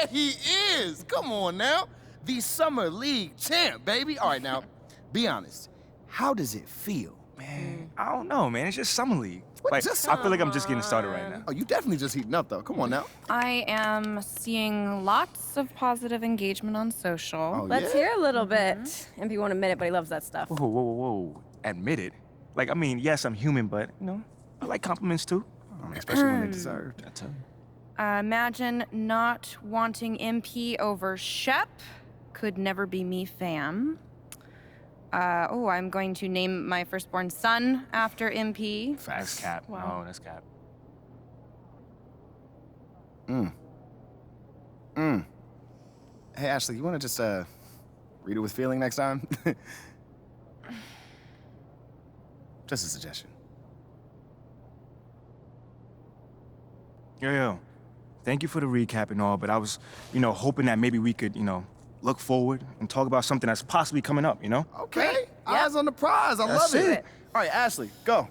Yeah, he is. Come on now. The Summer League champ, baby. All right, now, be honest. How does it feel? Man, I don't know, man. It's just summer league. What, Like, just I feel like I'm just getting started right now. Oh, you definitely just heating up, though. Come on now. I am seeing lots of positive engagement on social. Oh, Let's yeah? hear a little bit. MP won't admit it, but he loves that stuff. Whoa, whoa, whoa, whoa. Admit it. Like, I mean, yes, I'm human, but, I like compliments too. I mean, especially when they're deserved. I tell you. Imagine not wanting MP over Shep. Could never be me, fam. I'm going to name my firstborn son after MP. That's cap. Wow. No, that's cap. Hey, Ashley, you want to just, read it with feeling next time? Just a suggestion. Yo. Thank you for the recap and all, but I was, hoping that maybe we could, look forward and talk about something that's possibly coming up, Okay. Eyes on the prize. I love it. All right, Ashley, go.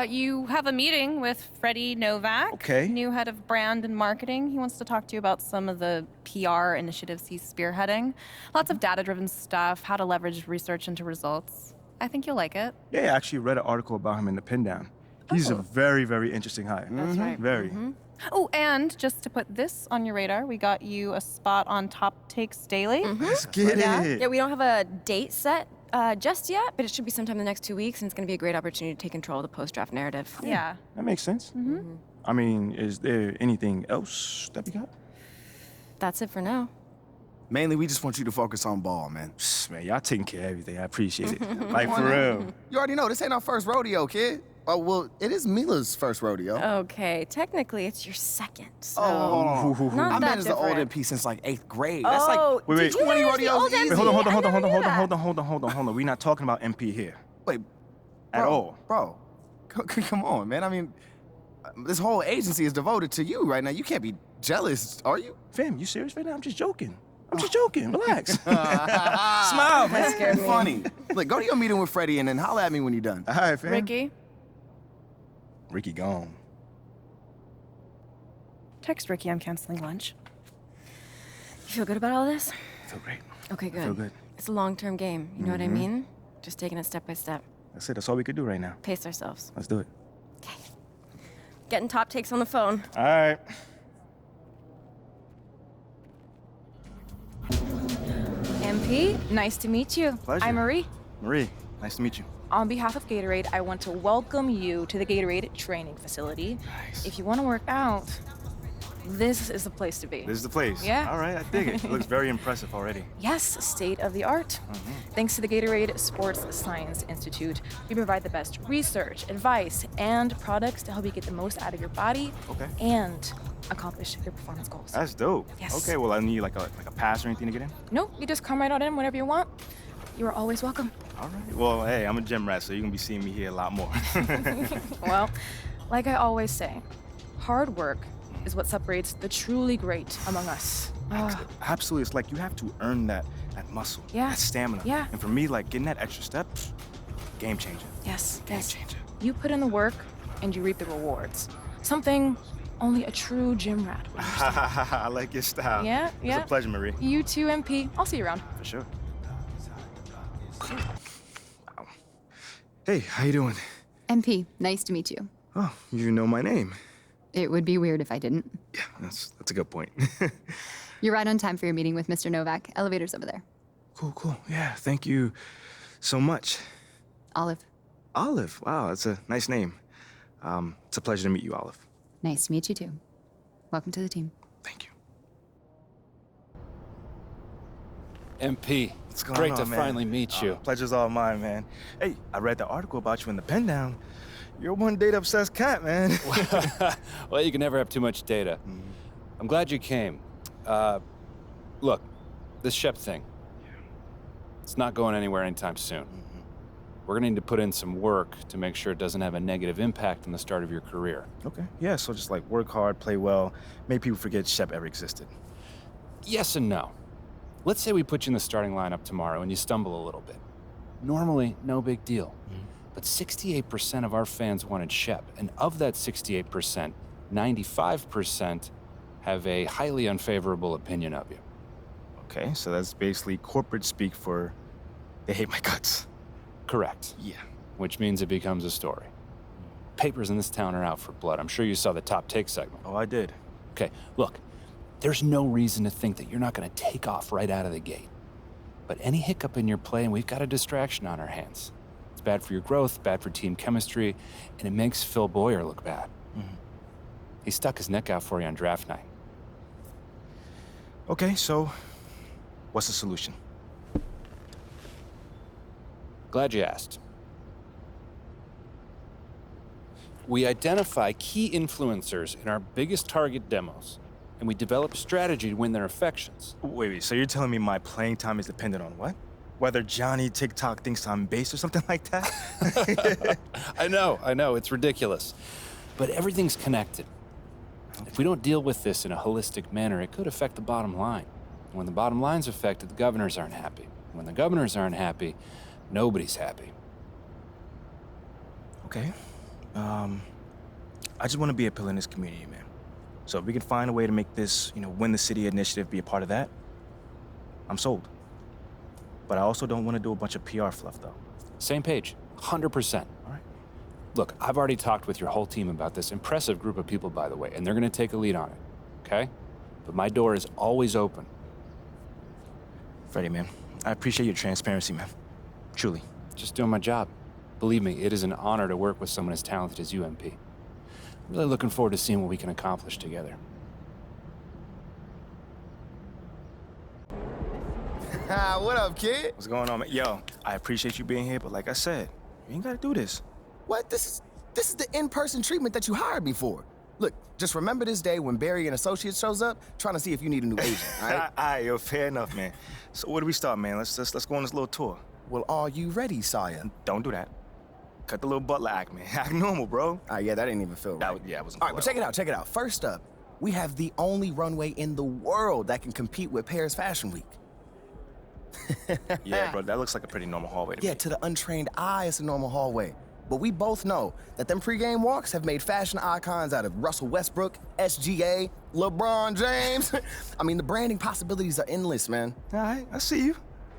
You have a meeting with Freddie Novak, Okay. new head of brand and marketing. He wants to talk to you about some of the PR initiatives he's spearheading. Lots of data-driven stuff, how to leverage research into results. I think you'll like it. Yeah, I actually read an article about him in the Pin Down. He's a very, very interesting hire. That's right. Very. Oh, and just to put this on your radar, we got you a spot on Top Takes Daily. Let's get it. Yeah, we don't have a date set just yet, but it should be sometime in the next 2 weeks, and it's going to be a great opportunity to take control of the post-draft narrative. Yeah. That makes sense. I mean, is there anything else that we got? That's it for now. Mainly, we just want you to focus on ball, man. Man, y'all taking care of everything. I appreciate it. Like, for real. You already know, this ain't our first rodeo, kid. Oh, well, it is Mila's first rodeo. Okay, technically it's your second, so... Oh, Not I've that been as the old different. MP since like 8th grade. That's like Wait, did you 20 manage the rodeos old easy. MP? Wait, hold I never on, knew that. hold on. We're not talking about MP here. Wait, At all. Bro, come on, man. I mean, this whole agency is devoted to you right now. You can't be jealous, are you? Fam, you serious right now? I'm just joking. Relax. Smile, man. That scared me. Funny. Look, go to your meeting with Freddie and then holler at me when you're done. All right, fam. Ricky, gone. text Ricky I'm canceling lunch. You feel good about all this? I feel great. Okay, good. I feel good. It's a long-term game, you know what I mean? Just taking it step by step. That's it. That's all we could do right now. Pace ourselves. Let's do it. Okay. Getting top takes on the phone. All right. MP, nice to meet you. Pleasure. I'm Marie. Marie, nice to meet you. On behalf of Gatorade, I want to welcome you to the Gatorade training facility. Nice. If you want to work out, this is the place to be. This is the place. Yeah. All right, I dig it. It looks very impressive already. Yes, state of the art. Thanks to the Gatorade Sports Science Institute, we provide the best research, advice, and products to help you get the most out of your body and accomplish your performance goals. That's dope. Yes. Okay, well, I need like a pass or anything to get in? No, you just come right on in whenever you want. You are always welcome. All right. Well, hey, I'm a gym rat, so you're going to be seeing me here a lot more. Well, like I always say, hard work is what separates the truly great among us. Absolutely. It's like you have to earn that muscle, Yeah. that stamina. Yeah. And for me, like getting that extra step, game changer. Yes, Game yes. changer. You put in the work and you reap the rewards. Something only a true gym rat would understand. I like your style. Yeah, yeah. It's a pleasure, Marie. You too, MP. I'll see you around. For sure. Hey, how you doing? MP, nice to meet you. Oh, you know my name. It would be weird if I didn't. Yeah, that's a good point. You're right on time for your meeting with Mr. Novak. Elevator's over there. Cool. Yeah, thank you so much. Olive, Olive. Wow, that's a nice name. It's a pleasure to meet you, Olive. nice to meet you too. Welcome to the team. Thank you. MP, What's going great on, to man? finally meet you. Pleasure's all mine, man. Hey, I read the article about you in the Pen Down. You're one data-obsessed cat, man. Well, you can never have too much data. I'm glad you came. Look, this Shep thing, it's not going anywhere anytime soon. We're gonna need to put in some work to make sure it doesn't have a negative impact on the start of your career. Okay. Yeah, so just like work hard, play well, make people forget Shep ever existed. Yes and no. Let's say we put you in the starting lineup tomorrow and you stumble a little bit. Normally, no big deal. But 68% of our fans wanted Shep, and of that 68%, 95% have a highly unfavorable opinion of you. Okay, so that's basically corporate speak for they hate my guts. Correct. Yeah. Which means it becomes a story. Papers in this town are out for blood. I'm sure you saw the top take segment. Oh, I did. Okay, look, there's no reason to think that you're not going to take off right out of the gate. But any hiccup in your play, and we've got a distraction on our hands. It's bad for your growth, bad for team chemistry, and it makes Phil Boyer look bad. He stuck his neck out for you on draft night. Okay, so what's the solution? Glad you asked. We identify key influencers in our biggest target demos, and we develop a strategy to win their affections. Wait, so you're telling me my playing time is dependent on what? Whether Johnny TikTok thinks I'm base or something like that? I know, it's ridiculous. But everything's connected. If we don't deal with this in a holistic manner, it could affect the bottom line. And when the bottom line's affected, the governors aren't happy. When the governors aren't happy, nobody's happy. Okay. I just want to be a pillar in this community, man. So if we can find a way to make this, win the city initiative be a part of that, I'm sold. But I also don't want to do a bunch of PR fluff, though. Same page, 100%. All right. Look, I've already talked with your whole team about this impressive group of people, by the way, and they're going to take a lead on it, okay? But my door is always open. Freddie, man, I appreciate your transparency, man. Truly. Just doing my job. Believe me, it is an honor to work with someone as talented as you, MP. I'm really looking forward to seeing what we can accomplish together. What up, kid? What's going on, man? Yo, I appreciate you being here, but like I said, you ain't gotta do this. What? This is the in-person treatment that you hired me for. Look, just remember this day when Barry and Associates shows up, trying to see if you need a new agent, all right? All right, yo, fair enough, man. So where do we start, man? Let's go on this little tour. Well, are you ready, Sire? Don't do that. Cut the little butler act, man. Act normal, bro. All right, yeah, that didn't even feel right. It wasn't All right, cool but at check it out. First up, we have the only runway in the world that can compete with Paris Fashion Week. Yeah, bro, that looks like a pretty normal hallway to me. Yeah, to the untrained eye, it's a normal hallway. But we both know that them pregame walks have made fashion icons out of Russell Westbrook, SGA, LeBron James. I mean, the branding possibilities are endless, man. All right, I see you.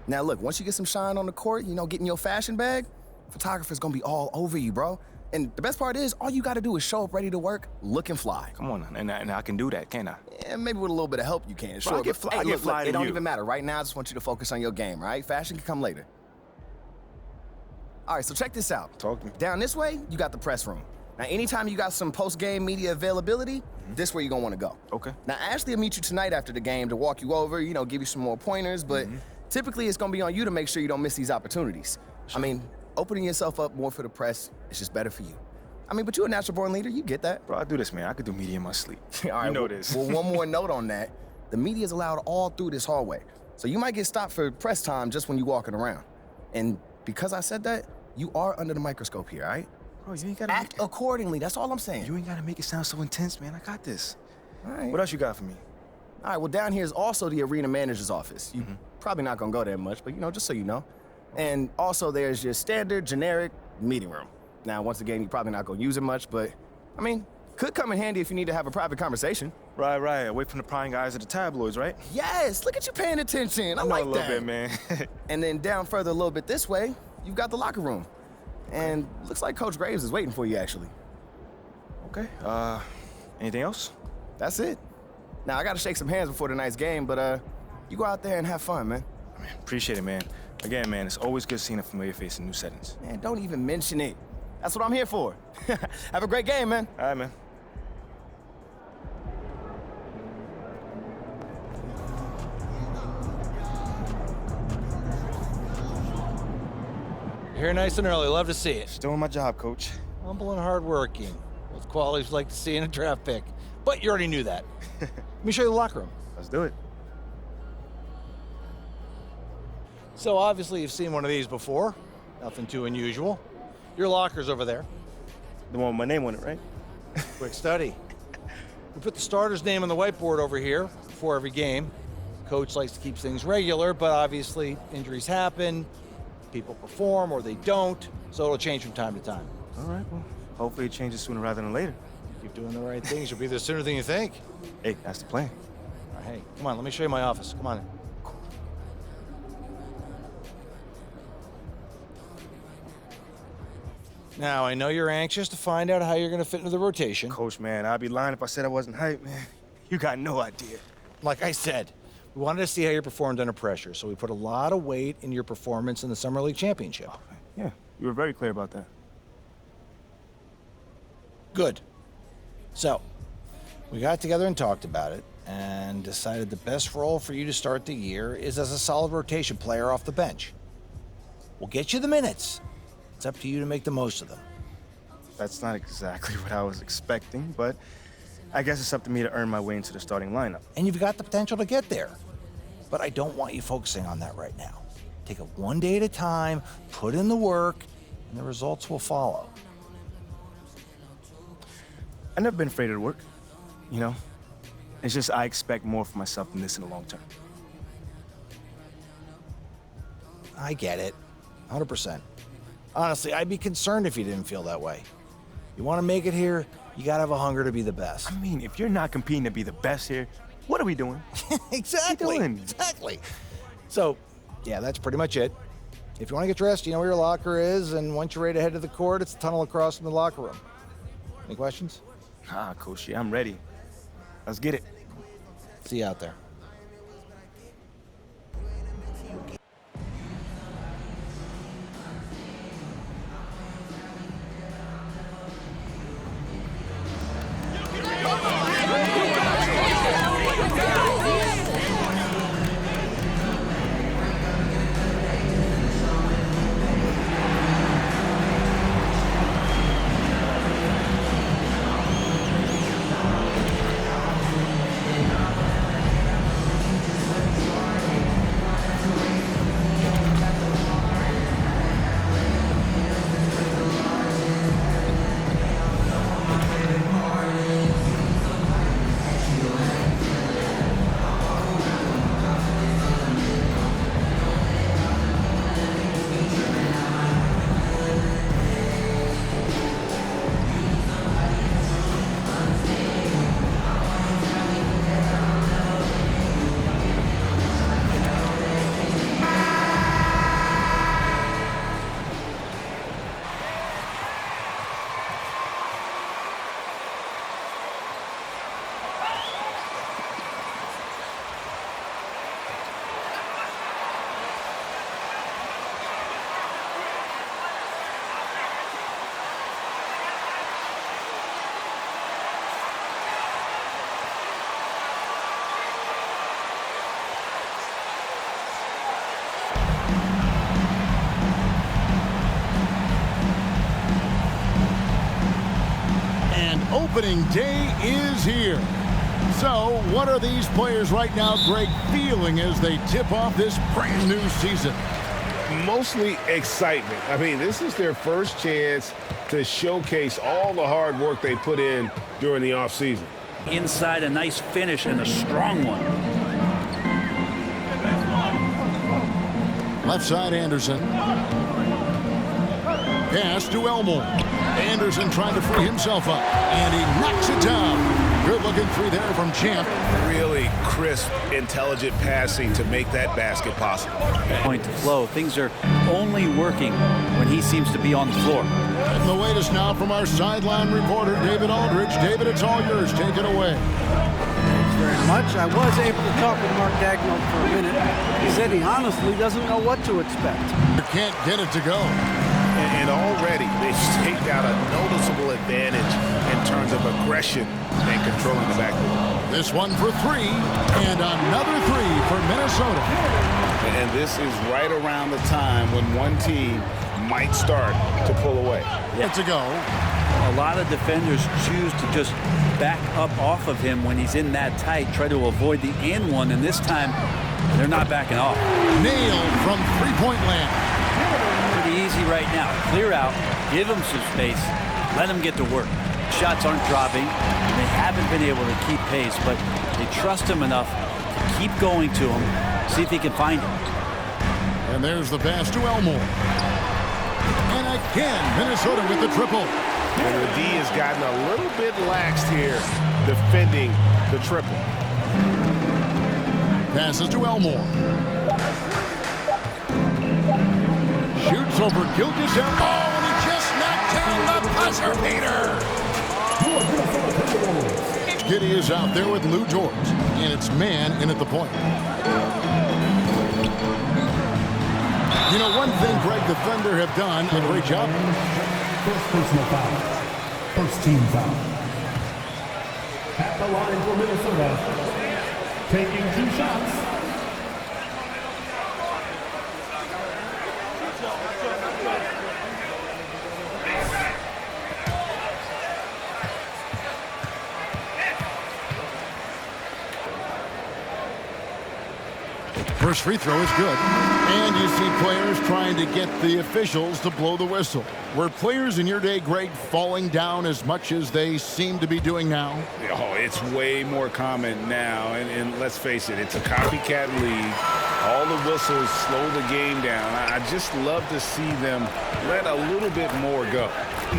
Now, look, once you get some shine on the court, getting your fashion bag, photographer's gonna be all over you, bro. And the best part is, all you gotta do is show up ready to work, looking fly. Come on, and I can do that, can't I? Yeah, maybe with a little bit of help you can, sure. I get but, fly- hey, I get look, fly it to don't you. even matter. Right now, I just want you to focus on your game, right? Fashion can come later. All right, so check this out. Talk to me. Down this way, you got the press room. Now, anytime you got some post-game media availability, this where you're gonna wanna go. Okay. Now, Ashley will meet you tonight after the game to walk you over, give you some more pointers, but typically it's gonna be on you to make sure you don't miss these opportunities. I mean, opening yourself up more for the press is just better for you. I mean, but you're a natural-born leader, you get that. Bro, I do this, man. I could do media in my sleep. All right, you know well, this. Well, one more note on that. The media is allowed all through this hallway. So you might get stopped for press time just when you're walking around. And because I said that, you are under the microscope here, all right? Bro, you ain't gotta Act accordingly, that's all I'm saying. You ain't gotta make it sound so intense, man. I got this. All right. What else you got for me? All right, well, down here is also the arena manager's office. You probably not gonna go there much, but just so you know. And also there's your standard, generic meeting room. Now, once again, you're probably not gonna use it much, but, I mean, could come in handy if you need to have a private conversation. Right. Away from the prying eyes of the tabloids, right? Yes, look at you paying attention. I know like a little that. bit, man. And then down further a little bit this way, you've got the locker room. And looks like Coach Graves is waiting for you, actually. Okay. Anything else? That's it. Now, I gotta shake some hands before tonight's game, but you go out there and have fun, man. Man, appreciate it, man. Again, man, it's always good seeing a familiar face in new settings. Man, don't even mention it. That's what I'm here for. Have a great game, man. All right, man. You're here nice and early. Love to see it. Just doing my job, Coach. Humble and hardworking. Those qualities we like to see in a draft pick. But you already knew that. Let me show you the locker room. Let's do it. So obviously you've seen one of these before. Nothing too unusual. Your locker's over there. The one with my name on it, right? Quick study. We put the starter's name on the whiteboard over here before every game. Coach likes to keep things regular, but obviously injuries happen, people perform or they don't, so it'll change from time to time. All right, well, hopefully it changes sooner rather than later. Keep doing the right things. You'll be there sooner than you think. Hey, that's the plan. All right, hey, come on, let me show you my office. Come on. Now, I know you're anxious to find out how you're going to fit into the rotation. Coach, man, I'd be lying if I said I wasn't hyped, man. You got no idea. Like I said, we wanted to see how you performed under pressure, so we put a lot of weight in your performance in the Summer League Championship. Yeah, you were very clear about that. Good. So, we got together and talked about it and decided the best role for you to start the year is as a solid rotation player off the bench. We'll get you the minutes. It's up to you to make the most of them. That's not exactly what I was expecting, but I guess it's up to me to earn my way into the starting lineup. And you've got the potential to get there. But I don't want you focusing on that right now. Take it one day at a time, put in the work, and the results will follow. I've never been afraid of the work, you know? It's just I expect more for myself than this in the long term. I get it, 100%. Honestly, I'd be concerned if you didn't feel that way. You want to make it here, you got to have a hunger to be the best. I mean, if you're not competing to be the best here, what are we doing? Exactly. What are you doing? Exactly. So, yeah, that's pretty much it. If you want to get dressed, you know where your locker is, and once you're ready to head to the court, it's the tunnel across from the locker room. Any questions? Ah, Coach, I'm ready. Let's get it. See you out there. Opening day is here. So what are these players right now, Greg, feeling as they tip off this brand new season? Mostly excitement. I mean, this is their first chance to showcase all the hard work they put in during the offseason. Inside, a nice finish and a strong one. Left side, Anderson. Pass to Elmore. Anderson trying to free himself up, and he knocks it down. Good-looking three there from Champ. Really crisp, intelligent passing to make that basket possible. Point to flow. Things are only working when he seems to be on the floor. And the latest now from our sideline reporter, David Aldridge. David, it's all yours. Take it away. Thanks very much. I was able to talk with Mark Dagnall for a minute. He said he honestly doesn't know what to expect. You can't get it to go. And already they've staked out a noticeable advantage in terms of aggression and controlling the backcourt. This one for three, and another three for Minnesota. And this is right around the time when one team might start to pull away. It's a go. A lot of defenders choose to just back up off of him when he's in that tight, try to avoid the and one, and this time they're not backing off. Nailed from three-point land. Pretty easy right now. Clear out, give him some space, let him get to work. Shots aren't dropping. They haven't been able to keep pace, but they trust him enough to keep going to him, see if he can find him. And there's the pass to Elmore. And again, Minnesota with the triple. And the D has gotten a little bit laxed here defending the triple. Passes to Elmore. Shoots over Gilgis. Oh, and he just knocked down the buzzer beater. Giddy is out there with Lou George, and it's man in at the point. You know, one thing Greg the Thunder have done a great job. First personal foul. First team foul. At the line for Minnesota, taking 2 shots. First free throw is good. And you see players trying to get the officials to blow the whistle. Were players in your day, Greg, falling down as much as they seem to be doing now? Oh, it's way more common now. And let's face it, it's a copycat league. All the whistles slow the game down. I just love to see them let a little bit more go.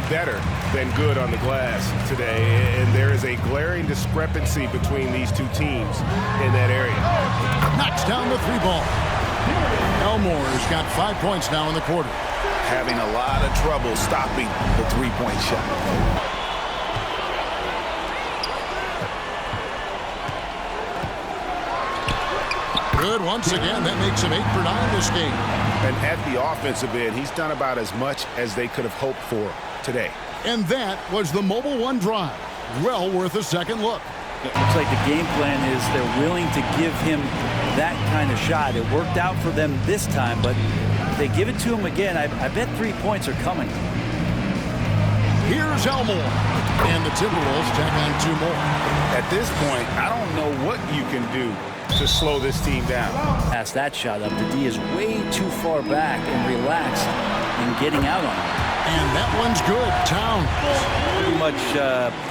Better than good on the glass today. And there is a glaring discrepancy between these two teams in that area. Knocks down the 3-ball. Elmore's got 5 points now in the quarter. Having a lot of trouble stopping the 3-point shot. Good once again. That makes him 8 for 9 this game. And at the offensive end, he's done about as much as they could have hoped for today. And that was the Mobile One drive. Well worth a second look. It looks like the game plan is they're willing to give him that kind of shot. It worked out for them this time, but if they give it to him again, I bet 3 points are coming. Here's Elmore. And the Timberwolves tack on 2 more. At this point, I don't know what you can do to slow this team down. Pass that shot up. The D is way too far back and relaxed in getting out on it. And that one's good. Towns. Pretty much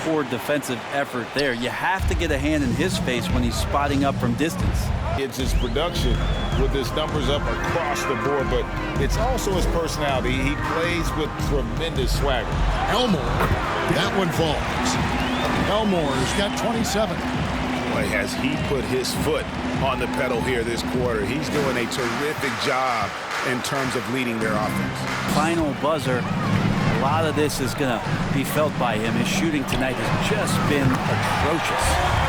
poor defensive effort there. You have to get a hand in his face when he's spotting up from distance. It's his production with his numbers up across the board, but it's also his personality. He plays with tremendous swagger. Elmore. That one falls. Elmore's got 27. Boy, has he put his foot on the pedal here this quarter. He's doing a terrific job in terms of leading their offense. Final buzzer. A lot of this is going to be felt by him. His shooting tonight has just been atrocious.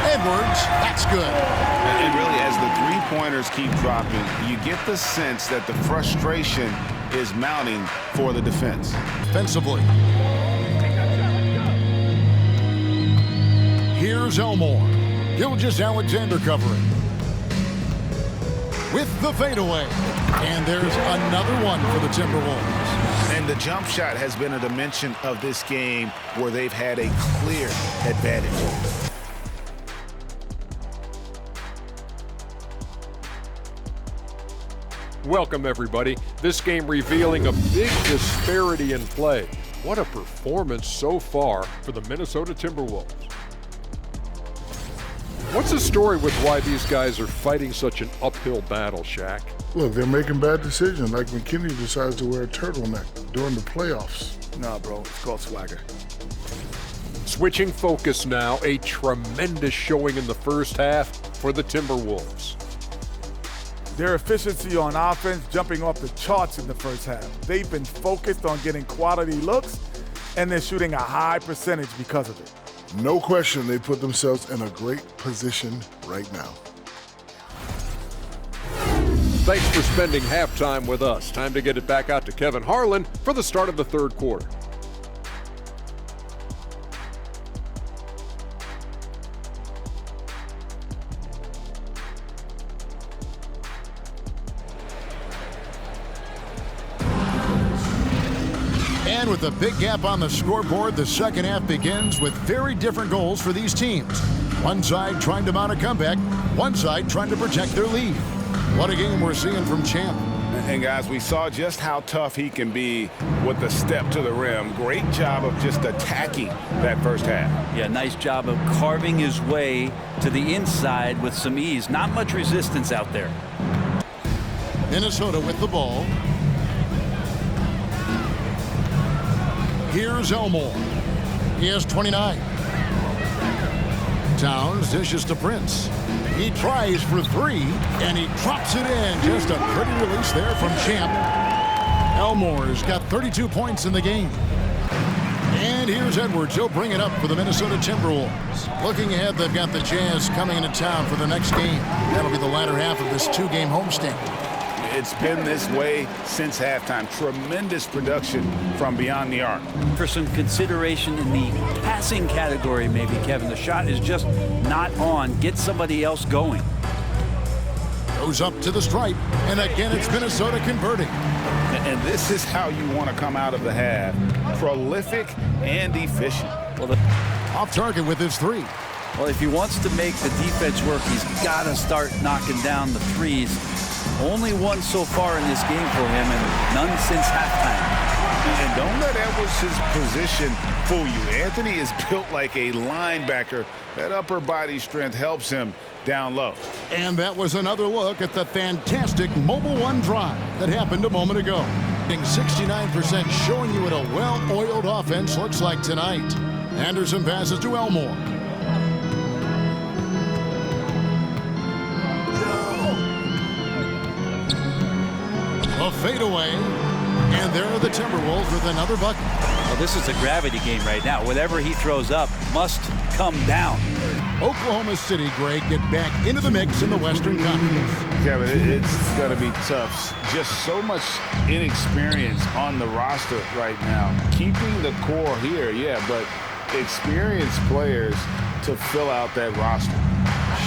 Edwards, that's good. And really, as the three-pointers keep dropping, you get the sense that the frustration is mounting for the defense. Defensively. Here's Elmore. Gilgeous-Alexander covering. With the fadeaway. And there's another one for the Timberwolves. And the jump shot has been a dimension of this game where they've had a clear advantage. Welcome, everybody. This game revealing a big disparity in play. What a performance so far for the Minnesota Timberwolves. What's the story with why these guys are fighting such an uphill battle, Shaq? Look, they're making bad decisions, like McKinney decides to wear a turtleneck during the playoffs. Nah, bro, it's called swagger. Switching focus now, a tremendous showing in the first half for the Timberwolves. Their efficiency on offense jumping off the charts in the first half. They've been focused on getting quality looks, and they're shooting a high percentage because of it. No question they put themselves in a great position right now. Thanks for spending halftime with us. Time to get it back out to Kevin Harlan for the start of the third quarter. And with a big gap on the scoreboard, the second half begins with very different goals for these teams. One side trying to mount a comeback, one side trying to protect their lead. What a game we're seeing from Champ. And guys, we saw just how tough he can be with the step to the rim. Great job of just attacking that first half. Yeah, nice job of carving his way to the inside with some ease. Not much resistance out there. Minnesota with the ball. Here's Elmore. He has 29. Towns dishes to Prince. He tries for three, and he drops it in. Just a pretty release there from Champ. Elmore's got 32 points in the game. And here's Edwards. He'll bring it up for the Minnesota Timberwolves. Looking ahead, they've got the Jazz coming into town for the next game. That'll be the latter half of this two-game homestand. It's been this way since halftime. Tremendous production from beyond the arc. For some consideration in the passing category, maybe, Kevin, the shot is just not on. Get somebody else going. Goes up to the stripe, and again it's Minnesota converting. And this is how you want to come out of the half. Prolific and efficient. Well, off target with his three. Well, if he wants to make the defense work, he's got to start knocking down the threes. Only one so far in this game for him, and none since halftime. And don't let Edwards' position fool you. Anthony is built like a linebacker. That upper body strength helps him down low. And that was another look at the fantastic Mobile One drive that happened a moment ago. 69% showing you what a well-oiled offense looks like tonight. Anderson passes to Elmore. A fadeaway, and there are the Timberwolves with another bucket. Well, this is a gravity game right now. Whatever he throws up must come down. Oklahoma City, Greg, get back into the mix in the Western Conference. Kevin, it's going to be tough. Just so much inexperience on the roster right now. Keeping the core here, yeah, but experienced players to fill out that roster.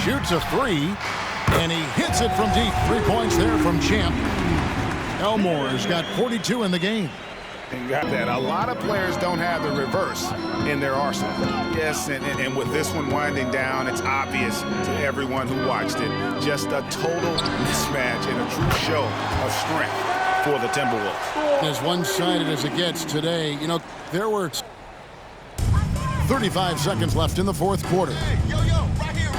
Shoots a three, and he hits it from deep. 3 points there from Champ. Elmore's got 42 in the game. And got that. A lot of players don't have the reverse in their arsenal. Yes, and with this one winding down, it's obvious to everyone who watched it. Just a total mismatch and a true show of strength for the Timberwolves. As one-sided as it gets today, you know, there were 35 seconds left in the fourth quarter. Hey, yo, right here.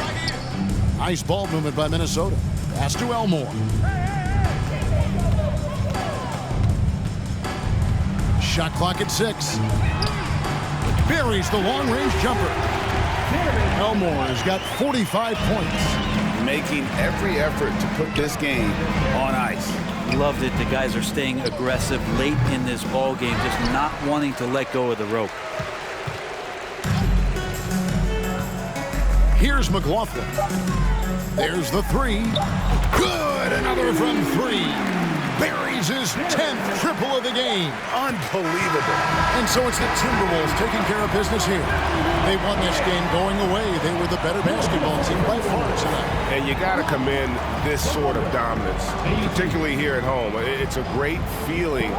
Nice ball movement by Minnesota. Pass to Elmore. Shot clock at 6. Buries the long-range jumper. Elmore has got 45 points. Making every effort to put this game on ice. Loved it. The guys are staying aggressive late in this ball game, just not wanting to let go of the rope. Here's McLaughlin. There's the three. Good! Another from 3. Buries his 10th triple of the game. Unbelievable. And so it's the Timberwolves taking care of business here. They won this game going away. They were the better basketball team by far tonight. And you got to commend this sort of dominance, particularly here at home. It's a great feeling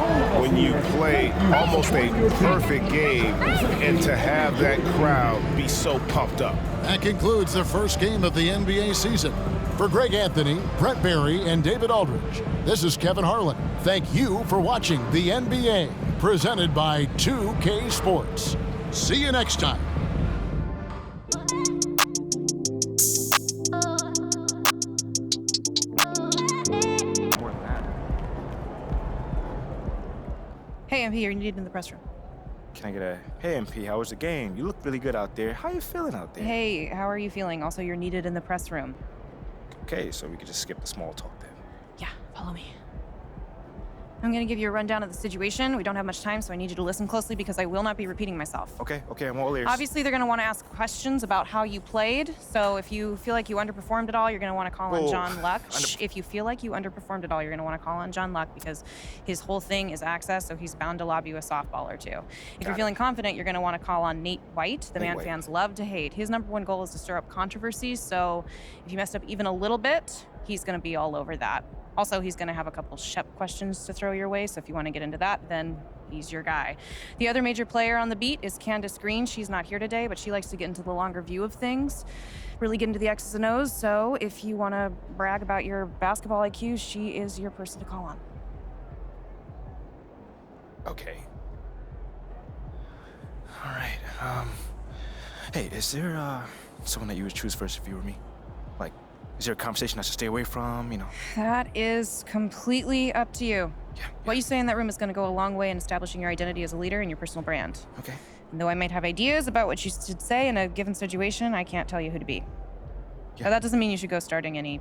when you play almost a perfect game and to have that crowd be so pumped up. That concludes the first game of the NBA season. For Greg Anthony, Brett Barry, and David Aldridge, this is Kevin Harlan. Thank you for watching the NBA, presented by 2K Sports. See you next time. Hey, MP, you're needed in the press room. Can I get a, hey MP, how was the game? You look really good out there. How you feeling out there? Hey, how are you feeling? Also, you're needed in the press room. Okay, so we could just skip the small talk then. Yeah, follow me. I'm going to give you a rundown of the situation. We don't have much time, so I need you to listen closely because I will not be repeating myself. Okay, I'm all ears. Obviously, they're going to want to ask questions about how you played. So if you feel like you underperformed at all, you're going to want to call on John Luck. If you feel like you underperformed at all, you're going to want to call on John Luck because his whole thing is access, so he's bound to lob you a softball or two. If you're feeling confident, you're going to want to call on Nate White, the man fans love to hate. His #1 goal is to stir up controversies, so if you messed up even a little bit, he's going to be all over that. Also, he's going to have a couple Shep questions to throw your way, so if you want to get into that, then he's your guy. The other major player on the beat is Candace Green. She's not here today, but she likes to get into the longer view of things, really get into the X's and O's, so if you want to brag about your basketball IQ, she is your person to call on. Okay. All right. Hey, is there someone that you would choose first if you were me? Like, is there a conversation I should stay away from, you know? That is completely up to you. Yeah. What you say in that room is going to go a long way in establishing your identity as a leader and your personal brand. Okay. And though I might have ideas about what you should say in a given situation, I can't tell you who to be. Yeah. Now, that doesn't mean you should go starting any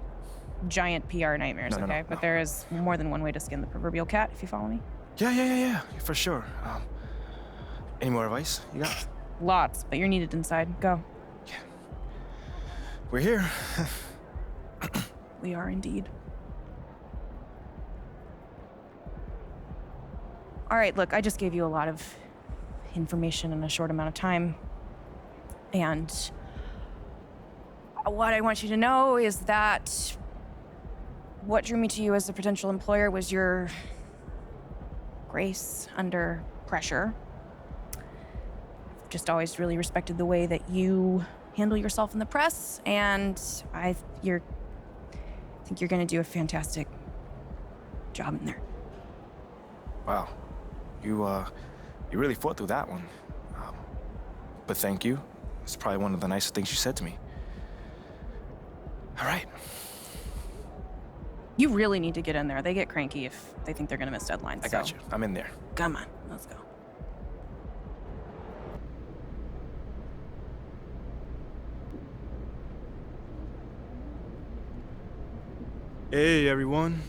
giant PR nightmares, No, okay? But there is more than one way to skin the proverbial cat, if you follow me. Yeah, for sure. Any more advice you got? Lots, but you're needed inside. Go. We're here. We are indeed. All right, look, I just gave you a lot of information in a short amount of time. And what I want you to know is that what drew me to you as a potential employer was your grace under pressure. I've just always really respected the way that you handle yourself in the press, and I think you're gonna do a fantastic job in there. Wow. You really fought through that one. But thank you. It's probably one of the nicest things you said to me. All right. You really need to get in there. They get cranky if they think they're gonna miss deadlines. I got you. I'm in there. Come on, let's go. Hey, everyone.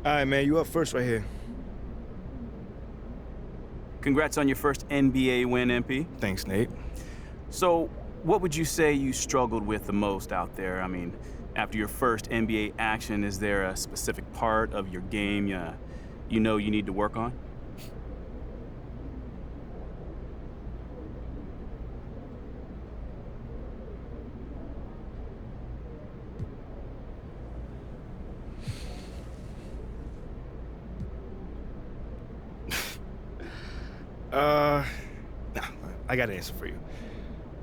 All right, man, you up first right here. Congrats on your first NBA win, MP. Thanks, Nate. So, what would you say you struggled with the most out there? I mean, after your first NBA action, is there a specific part of your game you know you need to work on? Nah, I got an answer for you.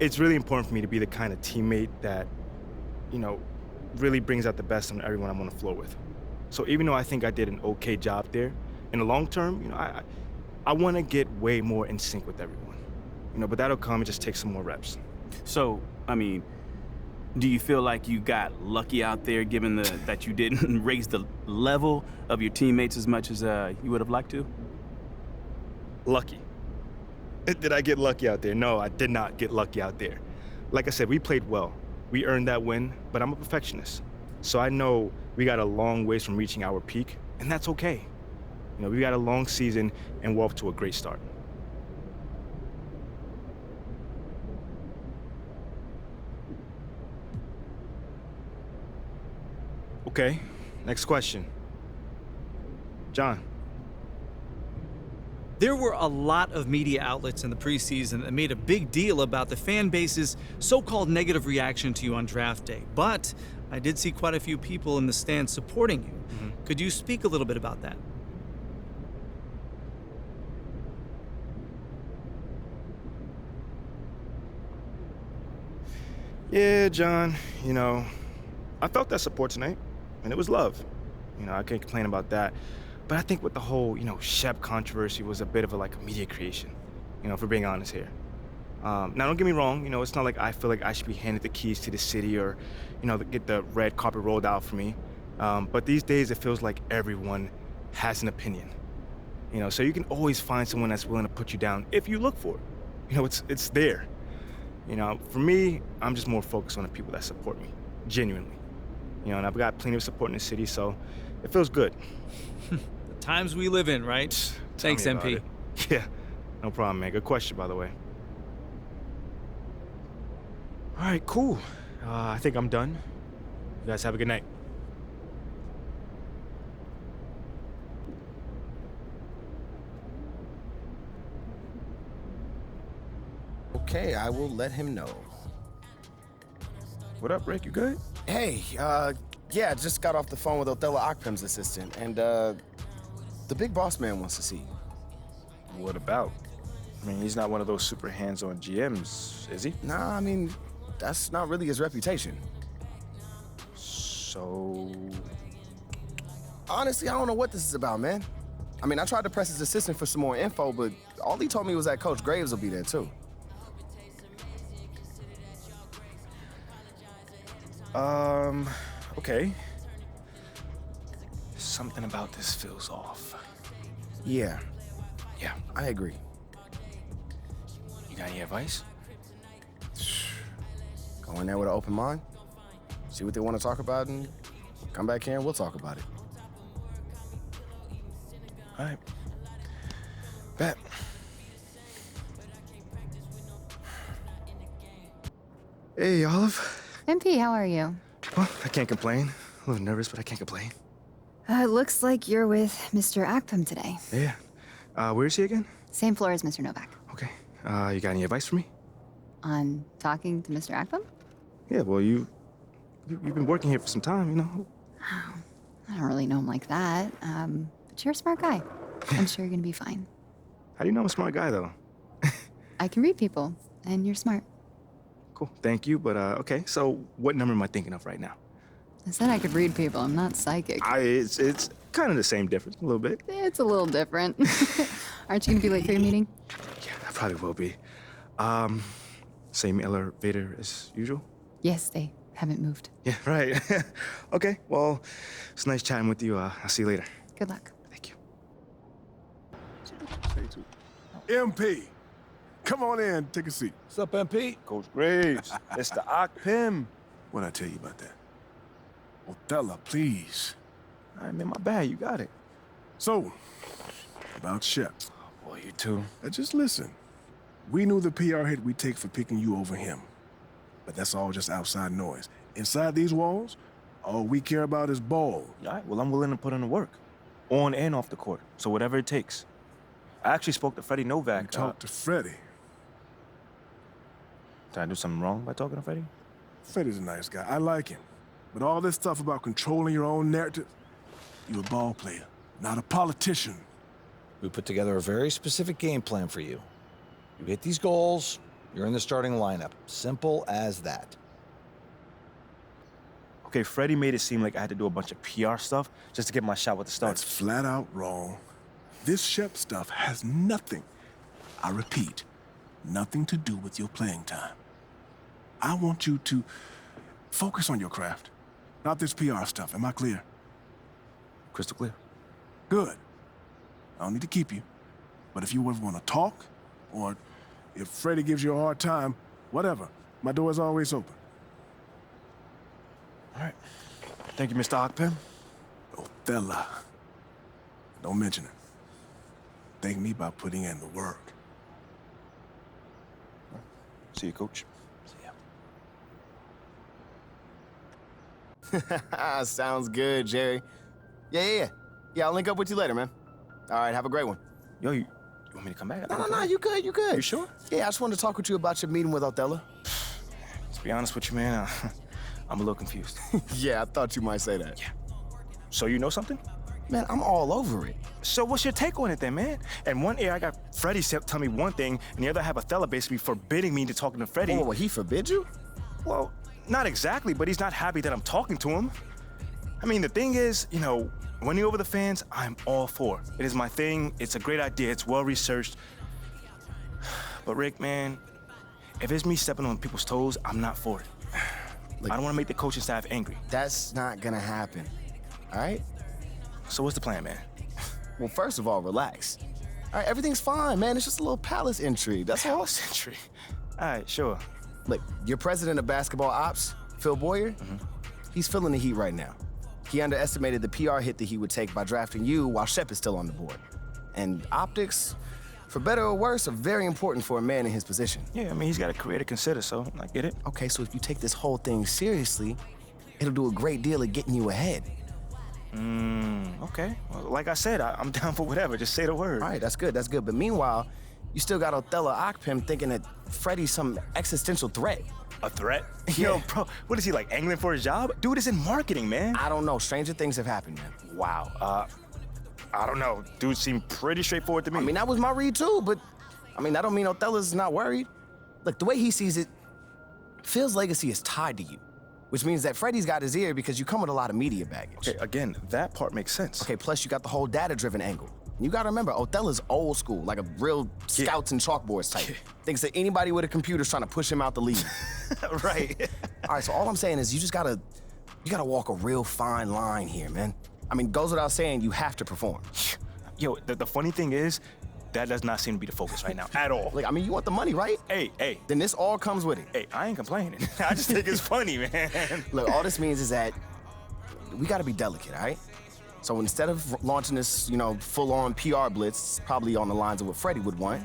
It's really important for me to be the kind of teammate that, really brings out the best in everyone I'm on the floor with. So even though I think I did an okay job there, in the long term, I want to get way more in sync with everyone. But that'll come, it just takes some more reps. So, I mean, do you feel like you got lucky out there given that you didn't raise the level of your teammates as much as you would have liked to? Lucky. Did I get lucky out there? No, I did not get lucky out there. Like I said, we played well. We earned that win, but I'm a perfectionist. So I know we got a long ways from reaching our peak, and that's okay. We got a long season, and we're off to a great start. Okay, next question. John. There were a lot of media outlets in the preseason that made a big deal about the fan base's so-called negative reaction to you on draft day. But I did see quite a few people in the stands supporting you. Could you speak a little bit about that? Yeah, John, I felt that support tonight, and it was love. I can't complain about that. But I think with the whole, Shep controversy was a bit of a media creation, if we're being honest here. Now, don't get me wrong, it's not like I feel like I should be handed the keys to the city or, get the red carpet rolled out for me. But these days, it feels like everyone has an opinion. So you can always find someone that's willing to put you down if you look for it. It's there. For me, I'm just more focused on the people that support me, genuinely. And I've got plenty of support in the city, so it feels good. The times we live in, right? Thanks, MP. Yeah, no problem, man. Good question, by the way. All right, cool. I think I'm done. You guys have a good night. Okay, I will let him know. What up, Rick? You good? Hey, yeah, just got off the phone with Othello Akpem's assistant, and the big boss man wants to see you. What about? I mean, he's not one of those super hands-on GMs, is he? Nah, I mean, that's not really his reputation. So... Honestly, I don't know what this is about, man. I mean, I tried to press his assistant for some more info, but all he told me was that Coach Graves will be there, too. Okay. something about this feels off. Yeah, Yeah. I agree. You got any advice? Go in there with an open mind, see what they want to talk about, and come back here and we'll talk about it. All right. Bet. Hey, Olive. MP, how are you? Well, I can't complain. A little nervous, but I can't complain. Looks like you're with Mr. Akpam today. Yeah. Where is he again? Same floor as Mr. Novak. Okay. You got any advice for me? On talking to Mr. Akpam? Yeah, well, you've been working here for some time, you know. I don't really know him like that. But you're a smart guy. I'm sure you're gonna be fine. How do you know I'm a smart guy, though? I can read people, and you're smart. Cool. Thank you, but okay. So, what number am I thinking of right now? I said I could read people. I'm not psychic. It's kind of the same difference, a little bit. It's a little different. Aren't you gonna be late for your meeting? Yeah, I probably will be. Same elevator as usual? Yes, they haven't moved. Yeah, right. Okay, well, it's nice chatting with you. I'll see you later. Good luck. Thank you. MP, come on in, take a seat. What's up, MP? Coach Graves, it's the Akpam. What'd I tell you about that? Othello, please. All right, man, my bad. You got it. So, about Shep. Oh, boy, you too. Just listen. We knew the PR hit we'd take for picking you over him. But that's all just outside noise. Inside these walls, all we care about is ball. All right, well, I'm willing to put in the work. On and off the court. So whatever it takes. I actually spoke to Freddie Novak. You talked to Freddie? Did I do something wrong by talking to Freddie? Freddie's a nice guy. I like him. But all this stuff about controlling your own narrative, you're a ball player, not a politician. We put together a very specific game plan for you. You hit these goals, you're in the starting lineup. Simple as that. Okay, Freddie made it seem like I had to do a bunch of PR stuff just to get my shot with the Stars. That's flat out wrong. This Shep stuff has nothing, I repeat, nothing to do with your playing time. I want you to focus on your craft, not this PR stuff. Am I clear? Crystal clear. Good. I don't need to keep you. But if you ever want to talk, or if Freddie gives you a hard time, whatever, my door is always open. All right. Thank you, Mr. Akpam. Othello. Don't mention it. Thank me by putting in the work. See you, Coach. See ya. Sounds good, Jerry. Yeah, I'll link up with you later, man. All right, have a great one. Yo, you want me to come back? No, you good. You sure? Yeah, I just wanted to talk with you about your meeting with Othello. To be honest with you, man, I'm a little confused. Yeah, I thought you might say that. Yeah. So you know something? Man, I'm all over it. So what's your take on it then, man? And one ear, I got Freddie tell me one thing, and the other I have Othello basically forbidding me to talking to Freddie. Oh, he forbid you? Well, not exactly, but he's not happy that I'm talking to him. I mean, the thing is, you know, winning over the fans, I'm all for. It is my thing. It's a great idea. It's well-researched. But Rick, man, if it's me stepping on people's toes, I'm not for it. Look, I don't want to make the coaching staff angry. That's not gonna happen, all right? So what's the plan, man? Well, first of all, relax. All right, everything's fine, man. It's just a little palace intrigue, that's all. Palace intrigue? All right, sure. Look, your president of basketball ops, Phil Boyer, he's feeling the heat right now. He underestimated the PR hit that he would take by drafting you while Shep is still on the board. And optics, for better or worse, are very important for a man in his position. Yeah, I mean, he's got a career to consider, so I get it. Okay, so if you take this whole thing seriously, it'll do a great deal of getting you ahead. Okay. Well, like I said, I'm down for whatever. Just say the word. All right, that's good. But meanwhile, you still got Othello Akpam thinking that Freddie's some existential threat. A threat? Yeah. Yo, bro, what is he, like, angling for his job? Dude is in marketing, man. I don't know. Stranger things have happened, man. Wow. I don't know. Dude seemed pretty straightforward to me. I mean, that was my read, too, but, I mean, that don't mean Othello's not worried. Look, the way he sees it, Phil's legacy is tied to you, which means that Freddie's got his ear because you come with a lot of media baggage. Okay, again, that part makes sense. Okay, plus you got the whole data-driven angle. You gotta remember, Othello's old school, like a real scouts and chalkboards type. Thinks that anybody with a computer's trying to push him out the league. Right. All right, so all I'm saying is you gotta walk a real fine line here, man. I mean, goes without saying, you have to perform. Yo, the funny thing is, that does not seem to be the focus right now at all. Like, I mean, you want the money, right? Hey. Then this all comes with it. Hey, I ain't complaining. I just think it's funny, man. Look, all this means is that we gotta be delicate, all right? So instead of launching this, full-on PR blitz, probably on the lines of what Freddie would want,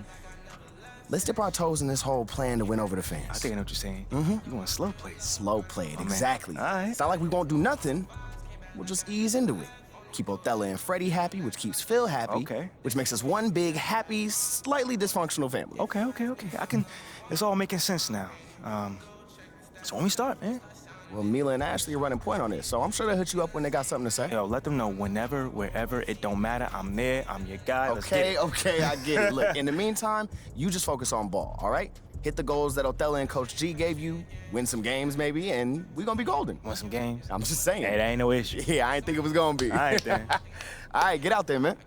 let's dip our toes in this whole plan to win over the fans. I think I know what you're saying. Mm-hmm. You want slow play. Slow play it, exactly. All right. It's not like we won't do nothing. We'll just ease into it. Keep Othello and Freddie happy, which keeps Phil happy. Okay. Which makes us one big, happy, slightly dysfunctional family. Okay. It's all making sense now. So when we start, man. Well, Mila and Ashley are running point on this, so I'm sure they'll hit you up when they got something to say. Yo, let them know whenever, wherever, it don't matter. I'm there, I'm your guy. Let's get it. Okay, I get it. Look, in the meantime, you just focus on ball, all right? Hit the goals that Othello and Coach G gave you, win some games maybe, and we're gonna be golden. Win some games? I'm just saying. Hey, that ain't no issue. Yeah, I didn't think it was gonna be. All right, then. All right, get out there, man.